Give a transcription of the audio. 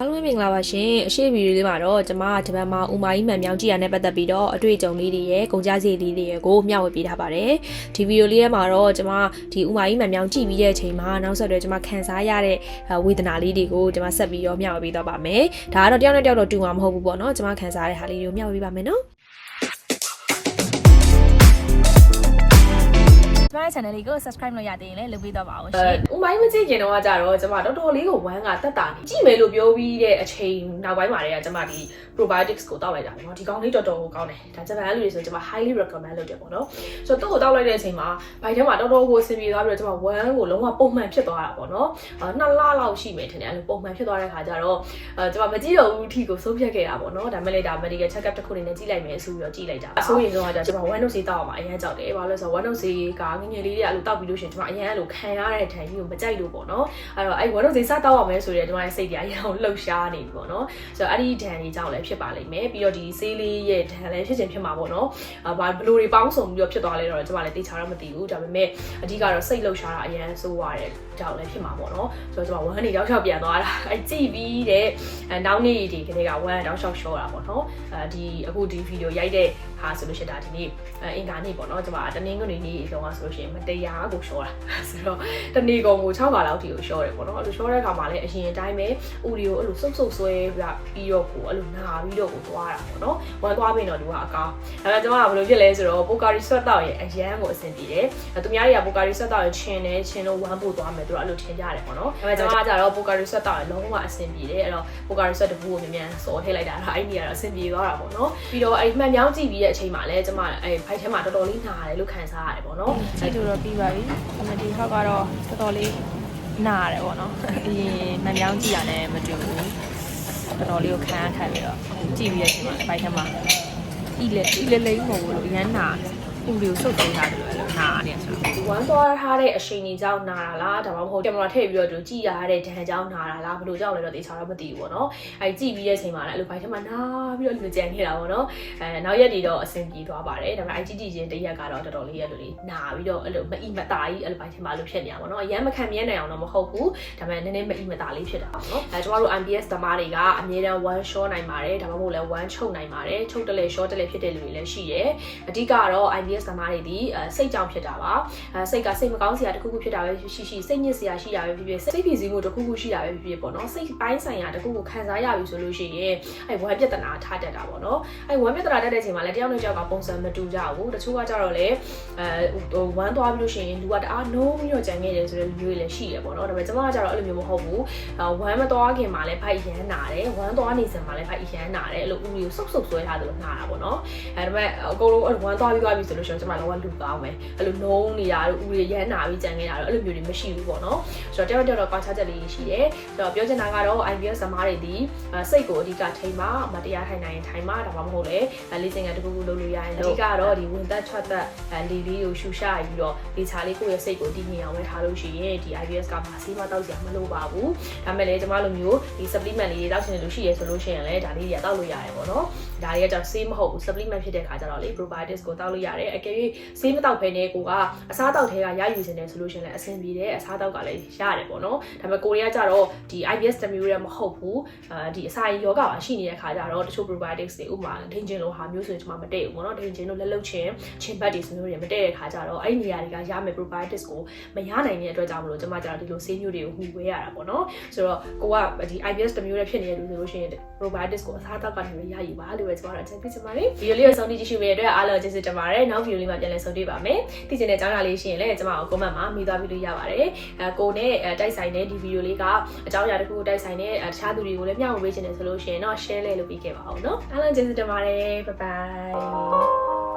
အားလုံးမင်္ဂလာပါရှင်အရှိဗီဒီယိုလေးမှာတော့ကျွန်မဂျပန်မှာဥမာကြီးမှန်မြောင်းကြည့်ရတဲ့ပတ်သက်ပြီးတော့အတွေ့အကြုံလေးတွေရဲ့ကုန်ကြစည်လေးတွေကိုမျှဝေပေးထားပါတယ်ဒီဗီဒီယိုလေးထဲမှာတော့ကျွန်မဒီဥမာကြီးမှန်မြောင်းကြည့်ပြီးတဲ့အချိန်မှာနောက်ဆက်တွဲကျွန်မခံစားရတဲ့ဝေဒနာလေးတွေကိုကျွန်မဆက်ပြီးတော့မျှဝေပေးတော့ပါမယ်ဒါကတော့တယောက်နဲ့တယောက်တော့တူမှာမဟုတ်ဘူးပေါ့နော်ကျွန်မခံစားရတဲ့ဟာလေးတွေကိုမျှဝေပေးပါမယ်နော်ကျွန်မ channel လေးကို subscribe လုပ်ရသေးရင်လည်းလုပ်ပေးတော့ပါအောင်ရှင်။ဥမိုင်းမကြည့်ခင်တော့ကြတော့ကျွန်မတော်တော်လေးကိုဝမ်းကတက်တာနေကြည့်မယ်လို့ပြောပြီးတဲ့အချိန်နောက်ပိုင်းမှာတည်းကကျွန်မဒီ probiotics ကိုတောက်လိုက်တာပေါ့နော်။ဒီကောင်လေးတော်တော်ကိုကောင်းတယ်။ဒါဂျပန်လူတွေဆိုကျွန်မ highly recommend လုပ်တယ်ပေါ့နော်။ဆိုတော့သူ့ကိုတောက်လိုက်တဲ့အချိန်မှာဘိုက်ထဲမှာတော်တော်ကိုအဆင်ပြေသွားပြီးတော့ကျွန်မဝမ်းကိုလုံးဝပုံမှန်ဖြစ်သွားတာပေါ့နော်။2လလောက်ရှိမယ်ထင်တယ်အဲ့လိုပုံမှန်ဖြစ်သွားတဲ့ခါကျတော့ကျွန်မမကြည့်တော့ဘူးအထိကိုဆုံးဖြတ်ခဲ့တာပေါ့နော်။ဒါမဲ့လေဒါ medical check up တစ်ခုနေနဲ့ကြည့်လိုက်မယ်ဆိုပြီးတော့ကြည့်လိုက်တာ။အဆိုးရင်ဆုံးကကျွန်မဝမ်းနှုတ်ဆေးတောက်အောင်အရင်ကြောက်တယ်။ဘာလို့လဲဆိုတော့ဝမ်းနှုတ်ဆေးကငငယ်လေးတွေကအဲ့လိုတောက်ပြီးလို့ရှိရင်ကျွန်မအရင်အဲ့လိုခံရတဲ့ထိုင်ကြီးကိုမကြိုက်လို့ပေါ့နော်အဲ့တော့အဲ့ဝါတော့ဈေးစားတောက်ရမယ်ဆိုတော့ကျွန်မရဲ့စိတ်တွေအရင်အောင်လှုပ်ရှားနေပြီပေါ့နော်ဆိုတော့အဲ့ဒီဒဏ်ကြီးကြောင့်လည်းဖြစ်ပါလိမ့်မယ်ပြီးတော့ဒီဆေးလေးရဲ့ဒဏ်လည်းဖြစ်ချင်းဖြစ်မှာပေါ့နော်ဘာဘလိုတွေပေါင်းစုံပြီးတော့ဖြစ်သွားလဲတော့ကျွန်မလည်းသိချာတော့မသိဘူးဒါပေမဲ့အဓိကတော့စိတ်လှုပ်ရှားတာအရင်ဆိုးရတယ်ကြောင့်လည်းဖြစ်မှာပေါ့နော်ဆိုတော့ကျွန်မဝမ်းနေတောက်လျှောက်ပြန်သွားတာအဲ့ကြည့်ပြီးတဲ့နောက်နေ့ဒီကနေ့ကဝမ်းတောက်လျှောက်ရှော့တာပေါ့နော်ဒီအခုဒီဗီဒီယိုရိုက်တဲ့ဟာဆိုလို့ရှိရင်ဒါဒီနေ့အင်္ဂါနေ့ပေါ့နော်ကျွန်မတနင်္ဂနွေနေ့လောကဆိုလို့ရှိရင်မတရားကိုရှော့တာဆိုတော့တနေ့ကုန်ကို6ခါလောက်ထိကိုရှော့တယ်ပေါ့နော်အဲ့လိုရှော့တဲ့အခါမှာလည်းအရင်အတိုင်းပဲဥဒီကိုအဲ့လိုစုပ်ဆွဲပြီးတော့ကိုအဲ့လိုနာပြီးတော့ကိုသွားတာပေါ့နော်ဝမ်းသွားပြီးတော့သူကအကောင်းဒါပေမဲ့ကျွန်မကဘယ်လိုဖြစ်လဲဆိုတော့ပိုကာရီဆွတ်တော့ရင်အရန်ကိုအဆင်ပြေတယ်သူများတွေကပိုကာရီဆွတ်တော့ရင်ချင်းလို့ဝမ်းပို့သွားမယ်သူတို့အဲ့လိုထင်ကြတယ်ပေါ့နော်ဒါပေမဲ့ကျွန်မကကြတော့ပိုကာရီဆွတ်တော့ရင်လုံးဝအဆင်ပြေတယ်အဲ့တော့ပိုကာရီဆွတ်တပူကိုမြန်စော်ထည့်လိုက်တာအဲ့ဒီကတော့အဆင်ပြေသွားတာပေါ့နော်ပြီးတော့အဲ့မှန်မြောင်းကြည့်ပြီးတဲ့အချိန်မှာလည်းကျွန်မအဲ့ဖိုက်ထဲမှာတော်တော်လေးနာတယ်လို့ခံစားရတယ်ပေါ့နော်ကြည့်လို့တော့ပြီးပါပြီဒီဟောက်ကတော့တော်တော်လေးနာရတယ်ပေါ့နော်အရင်မှန်မြောင်းကြည့်ရတယ်မတူဘူးတော်တော်လေးကိုခံပြီးတော့ကြည့်ပြီးတဲ့အချိန်မှာဖိုက်ထဲမှာဤလေလေးမဟုတ်ဘူးလို့အရန်နာဥတွေကိုစုပ်သွင်းထားတယ်လို့နာနေဆိုတော့ဝမ်းသွားထားတဲ့အချိန်ကြီးကြောင့်နာတာလားဒါမှမဟုတ်ကင်မရာထည့်ပြီးတော့ကြည့်ရတဲ့ဒဏ်ကြောင့်နာတာလားဘယ်လိုကြောင့်လဲတော့သိချာတော့မသိဘူးပေါ့နော်အဲကြည့်ပြီးတဲ့အချိန်မှာလည်းအဲ့လိုဘိုက်ထဲမှာနာပြီးတော့လူကြံနေတာပေါ့နော်နောက်ရက်တွေတော့အဆင်ပြေသွားပါတယ်ဒါပေမဲ့ကြည့်ချင်းတစ်ရက်ကတော့တော်တော်လေးရက်လို့နာပြီးတော့အဲ့လိုမအီမတာကြီးအဲ့လိုဘိုက်ထဲမှာလို့ဖြစ်နေတာပေါ့နော်အရင်မခံမြဲနိုင်အောင်တော့မဟုတ်ဘူးဒါပေမဲ့နည်းနည်းမအီမတာလေးဖြစ်တာပေါ့နော်ကျမတို့ MBS သမားတွေကအမြဲတမ်း one shot နိုင်ပါတယ်ဒါမှမဟုတ်လည်း one ချုပ်နိုင်ပါတယ်ချုပ်တလဲ shot တလဲဖြစ်တဲ့လူတွေလည်းရှိတယ်အဓိကတော့ MBS သမားတွေဒီစိတ်ကြောင့်ဖြစ်တာပါစိတ်ကစိတ်မကောင်းစရာတစ်ခုခုဖြစ်တာပဲရှိစိတ်ညစ်စရာရှိတာပဲဖြစ်ဖြစ်စိတ်ပြည်စည်းမှုတစ်ခုခုရှိတာပဲဖြစ်ဖြစ်ပေါ့နော်စိတ်ပိုင်းဆိုင်ရာတစ်ခုခုခံစားရပြီဆိုလို့ရှိရင်ဝမ်းပြဿနာထားတတ်တာပေါ့နော်ဝမ်းပြဿနာတက်တဲ့အချိန်မှာလည်းတယောက်နဲ့တယောက်ကပုံစံမတူကြဘူးတချို့ကကြတော့လေဝမ်းသွားပြီးလို့ရှိရင်လူကတအားနှိုးပြီးတော့ကြံခဲ့တယ်ဆိုတဲ့လူတွေလည်းရှိတယ်ပေါ့နော်ဒါပေမဲ့ကျွန်မကကြတော့အဲ့လိုမျိုးမဟုတ်ဘူးဝမ်းမသွားခင်မှာလည်းဖိုက်ရမ်းနာတယ်ဝမ်းသွားနေစင်မှာလည်းဖိုက်ရမ်းနာတယ်အဲ့လိုဦးလေးကိုစုပ်ဆွဲထားတယ်လို့နာတာပေါ့နော်ဒါပေမဲ့အကုန်လုံးဝမ်းသွားပြီဆိုလို့ရှိရင်ကျွန်မလည်းဝမ်းလူကောင်းမယ်အဲ့လိုနှုံးနေတာတို့ဦးတွေရမ်းနာပြီးကြံနေတာတို့အဲ့လိုမျိုးတွေမရှိဘူးပေါ့နော်ဆိုတော့တယောက်တော့ကွာခြားချက်လေးရှိတယ်ဆိုတော့ပြောချင်တာကတော့ IBS သမားတွေဒီစိတ်ကိုအဓိကထိမှမတရားထိုင်နိုင်ရင်ထိုင်မှဒါမှမဟုတ်လေလေ့ကျင့်ခန်းတစ်ခုခုလုပ်လို့ရရင်အဓိကတော့ဒီဝင်သက်ထွက်သက်လေလေးကိုရှူရှာပြီးတော့လေချာလေးကိုယ့်ရဲ့စိတ်ကိုတည်ငြိမ်အောင်ဝယ်ထားလို့ရှိရင်ဒီ IBS ကဘာစီးမတောက်စရာမလိုပါဘူးဒါမဲ့လေကျမလိုမျိုးဒီ supplement လေးတွေတောက်ချင်တယ်လို့ရှိရဆိုလို့ရှိရင်လည်းဒါလေးတွေတောက်လို့ရတယ်ပေါ့နော်ဒါတွေကကြောင့်ဆေးမဟုတ်ဘူး supplement ဖြစ်တဲ့ခါကျတော့လေ probiotics ကိုတောက်လို့ရတယ်အကယ်၍ဆေးမတောက်ဘဲနဲ့ကိုကအစားတောက်ထဲကရယူနေတယ်ဆိုလို့ရှိရင်လည်းအဆင်ပြေတယ်အစားတောက်ကလည်းရတယ်ပေါ့နော်ဒါပေမဲ့ကိုရီးယားကျတော့ဒီ IBS တမျိုးလည်းမဟုတ်ဘူးဒီအစာရည်ယောဂပါရှိနေတဲ့ခါကျတော့တချို့ probiotics တွေဥပမာဒိန်ဂျင်လိုဟာမျိုးဆိုရင်ကျွန်မမတည့်ဘူးပေါ့နော်ဒိန်ဂျင်လိုလက်လုတ်ချင်းဘတ်တွေဆိုမျိုးတွေမတည့်တဲ့ခါကျတော့အဲ့ဒီနေရာတွေကရမယ် probiotics ကိုမရနိုင်တဲ့အတွက်ကြောင့်မလို့ကျွန်မကျတော့ဒီလိုဆေးမျိုးတွေကိုမှီဝဲရတာပေါ့နော်ဆိုတော့ကိုကဒီ IBS တမျိုးလည်းဖြစ်နေတဲ့လူဆိုလို့ရှိရင် probiotics ကိုအစားတောက်ကနေရယူပါလို့ပဲကျွန်တော်တို့အချက်ပြချင်ပါတယ်ဗီဒီယိုလေးကိုဆုံးဖြတ်ကြည့်ရှုပေးတဲ့အတွက်အားလုံးကျေးဇူးတင်ပါတယ်နောက်ဗီဒီယိုလေးမှာပြန်လည်ဆုံတွေ့ပါမယ်သိချင်တဲ့အကြောင်းအရာလေးရှိရင်လည်းကျွန်မကို comment မှာမိသွားပြီးလို့ရပါတယ်ကိုနဲ့တိုက်ဆိုင်တဲ့ဒီဗီဒီယိုလေးကအကြောင်းအရာတစ်ခုကိုတိုက်ဆိုင်တဲ့တခြားသူတွေကိုလည်းမျှဝေပေးချင်တယ်ဆိုလို့ရှိရင်တော့ share လေးလုပ်ပေးခဲ့ပါဦးเนาะအားလုံးကျေးဇူးတင်ပါတယ် bye bye